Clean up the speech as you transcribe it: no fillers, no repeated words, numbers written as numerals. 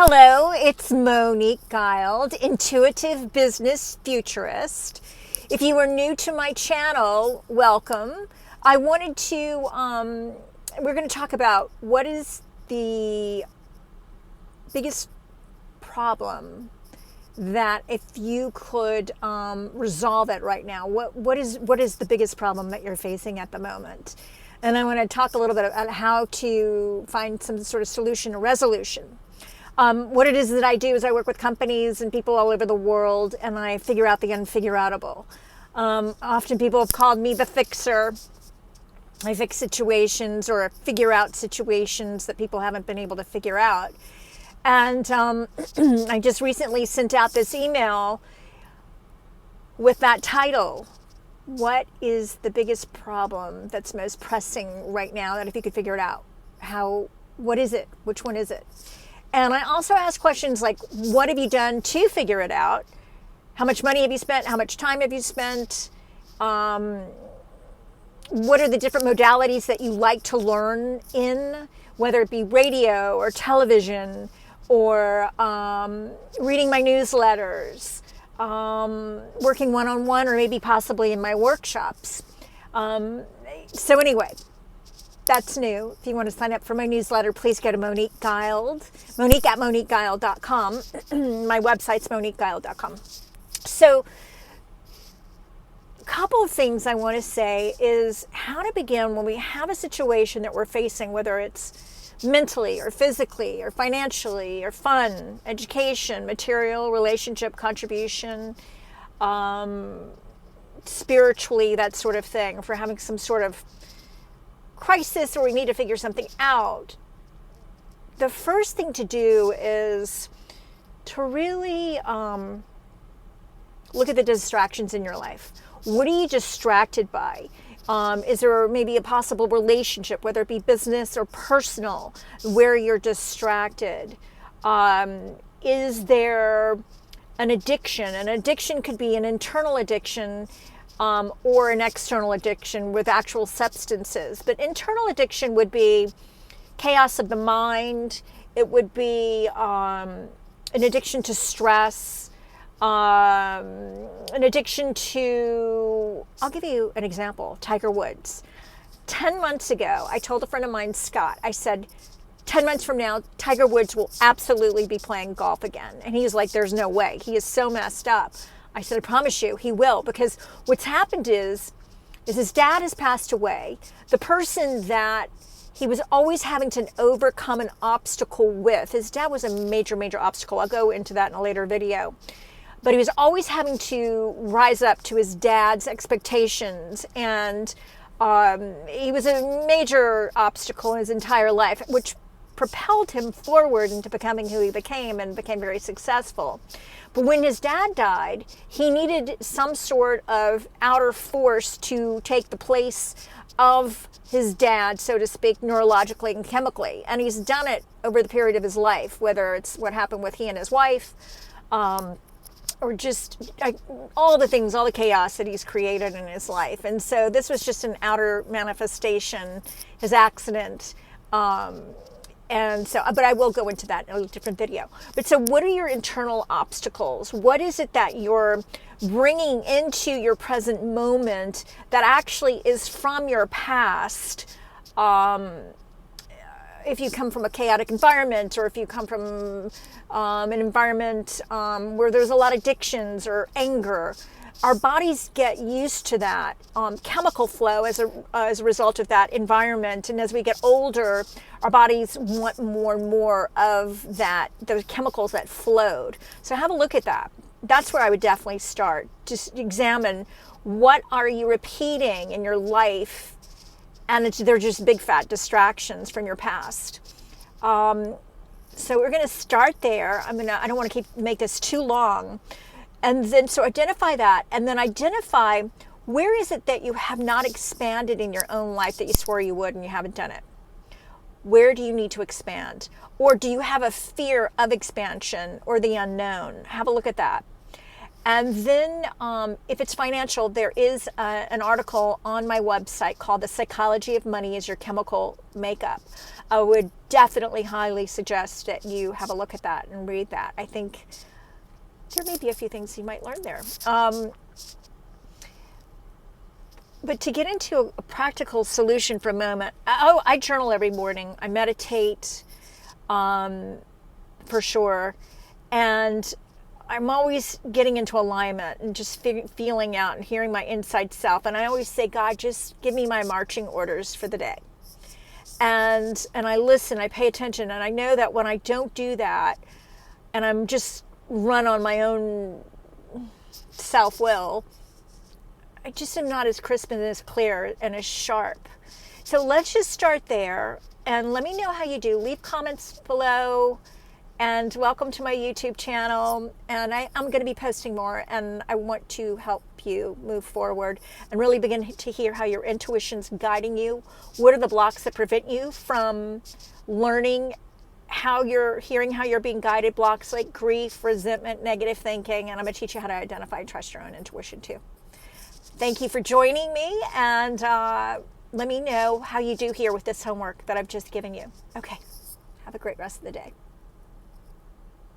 Hello, it's Monique Guild, intuitive business futurist. If you are new to my channel, welcome. I wanted to, we're going to talk about what is the biggest problem that if you could resolve it right now, what is the biggest problem that you're facing at the moment? And I want to talk a little bit about how to find some sort of solution or resolution. What it is that I do is I work with companies and people all over the world, and I figure out the unfigure-outable. Often people have called me the fixer. I fix situations or figure out situations that people haven't been able to figure out. And I just recently sent out this email with that title. What is the biggest problem that's most pressing right now that if you could figure it out? What is it? Which one is it? And I also ask questions like, what have you done to figure it out? How much money have you spent? How much time have you spent? What are the different modalities that you like to learn in, whether it be radio or television or reading my newsletters, working one-on-one or maybe possibly in my workshops. So anyway, that's new. If you want to sign up for my newsletter, please go to Monique Guild, Monique at MoniqueGuild.com. My website's MoniqueGuild.com. So a couple of things I want to say is how to begin when we have a situation that we're facing, whether it's mentally or physically or financially or fun, education, material, relationship, contribution, spiritually, that sort of thing. If we're having some sort of crisis or we need to figure something out, the first thing to do is to really look at the distractions in your life. What are you distracted by? Is there maybe a possible relationship, whether it be business or personal, where you're distracted? Is there an addiction? An addiction could be an internal addiction or an external addiction with actual substances. But internal addiction would be chaos of the mind. It would be an addiction to stress, an addiction to, I'll give you an example, Tiger Woods. 10 months ago, I told a friend of mine, Scott, I said, 10 months from now, Tiger Woods will absolutely be playing golf again. And he's like, there's no way. He is so messed up. I said, I promise you, he will, because what's happened is his dad has passed away. The person that he was always having to overcome an obstacle with, his dad was a major, major obstacle. I'll go into that in a later video. But he was always having to rise up to his dad's expectations, and he was a major obstacle in his entire life, which propelled him forward into becoming who he became and became very successful. But when his dad died, he needed some sort of outer force to take the place of his dad, so to speak, neurologically and chemically. And he's done it over the period of his life, whether it's what happened with he and his wife, or just all the things, all the chaos that he's created in his life. And so this was just an outer manifestation, his accident. And so, but I will go into that in a different video. But so what are your internal obstacles? What is it that you're bringing into your present moment that actually is from your past? If you come from a chaotic environment, or if you come from an environment where there's a lot of addictions or anger, our bodies get used to that chemical flow as a result of that environment. And as we get older, our bodies want more and more of that, those chemicals that flowed. So have a look at that. That's where I would definitely start. Just examine what are you repeating in your life, and they're just big fat distractions from your past. So we're going to start there. I don't want to make this too long. And then, so identify that, and then identify where is it that you have not expanded in your own life that you swore you would and you haven't done it. Where do you need to expand? Or do you have a fear of expansion or the unknown? Have a look at that. And then if it's financial, there is an article on my website called The Psychology of Money is Your Chemical Makeup. I would definitely highly suggest that you have a look at that and read that. I think there may be a few things you might learn there. But to get into a practical solution for a moment, I journal every morning. I meditate, for sure. And I'm always getting into alignment and just feeling out and hearing my inside self. And I always say, God, just give me my marching orders for the day. And I listen, I pay attention. And I know that when I don't do that, and I'm just run on my own self-will, I just am not as crisp and as clear and as sharp. So let's just start there. And let me know how you do. Leave comments below. And welcome to my YouTube channel. And I'm going to be posting more, and I want to help you move forward and really begin to hear how your intuition's guiding you. What are the blocks that prevent you from learning how you're being guided? Blocks like grief, resentment, negative thinking. And I'm going to teach you how to identify and trust your own intuition too. Thank you for joining me, and let me know how you do here with this homework that I've just given you. Okay, have a great rest of the day.